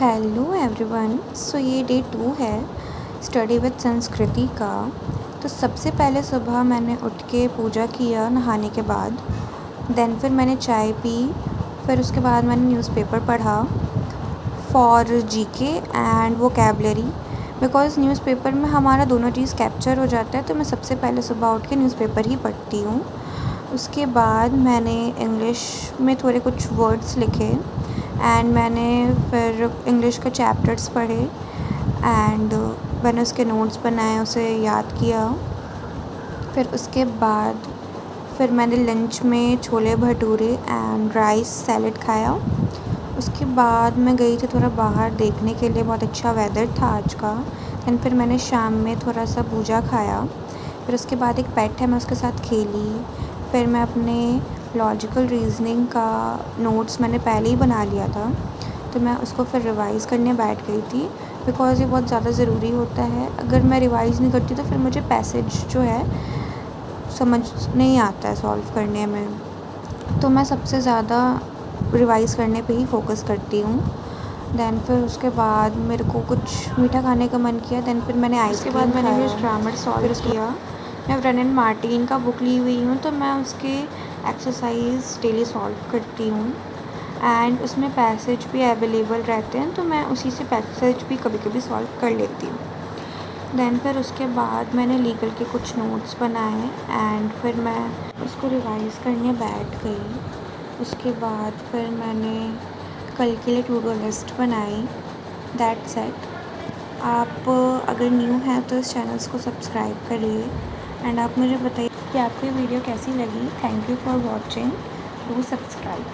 Hello everyone. सो ये day 2 है study with संस्कृति का। तो सबसे पहले सुबह मैंने उठ के पूजा किया नहाने के बाद। देन फिर मैंने चाय पी। फिर उसके बाद मैंने न्यूज़पेपर पढ़ा for GK and vocabulary, because newspaper में हमारा दोनों चीज़ कैप्चर हो जाता है। तो मैं सबसे पहले सुबह उठ के न्यूज़पेपर ही पढ़ती हूँ। उसके बाद मैंने इंग्लिश में थोड़े कुछ वर्ड्स लिखे एंड मैंने फिर इंग्लिश के चैप्टर्स पढ़े एंड मैंने उसके नोट्स बनाए, उसे याद किया। फिर उसके बाद फिर मैंने लंच में chole bhature and rice salad खाया। उसके बाद मैं गई थी थोड़ा बाहर देखने के लिए, बहुत अच्छा वेदर था आज का। एंड फिर मैंने शाम में थोड़ा सा भुजा खाया। फिर उसके बाद एक पेट है, मैं उसके साथ खेली। फिर मैं अपने लॉजिकल रीज़निंग का नोट्स मैंने पहले ही बना लिया था, तो मैं उसको फिर रिवाइज़ करने बैठ गई थी, बिकॉज़ ये बहुत ज़्यादा ज़रूरी होता है। अगर मैं रिवाइज़ नहीं करती तो फिर मुझे पैसेज जो है समझ नहीं आता है सॉल्व करने में। तो मैं सबसे ज़्यादा रिवाइज़ करने पे ही फ़ोकस करती हूँ। देन फिर उसके बाद मेरे को कुछ मीठा खाने का मन किया। देन फिर मैंने आइसक्रीम खाया। उसके बाद मैंने कुछ ग्रामर सॉल्व किया। मैं ब्रेनन मार्टिन का बुक ली हुई हूँ, तो मैं उसके एक्सरसाइज डेली सॉल्व करती हूँ एंड उसमें पैसेज भी अवेलेबल रहते हैं, तो मैं उसी से पैसेज भी कभी कभी सॉल्व कर लेती हूँ। देन फिर उसके बाद मैंने लीगल के कुछ नोट्स बनाए एंड फिर मैं उसको रिवाइज़ करने बैठ गई। उसके बाद फिर मैंने कल के लिए टू डू लिस्ट बनाई। That's it. आप अगर न्यू हैं तो इस चैनल्स को सब्सक्राइब करिए एंड आप मुझे बताइए कि आपको ये वीडियो कैसी लगी। Thank you for watching. Do subscribe.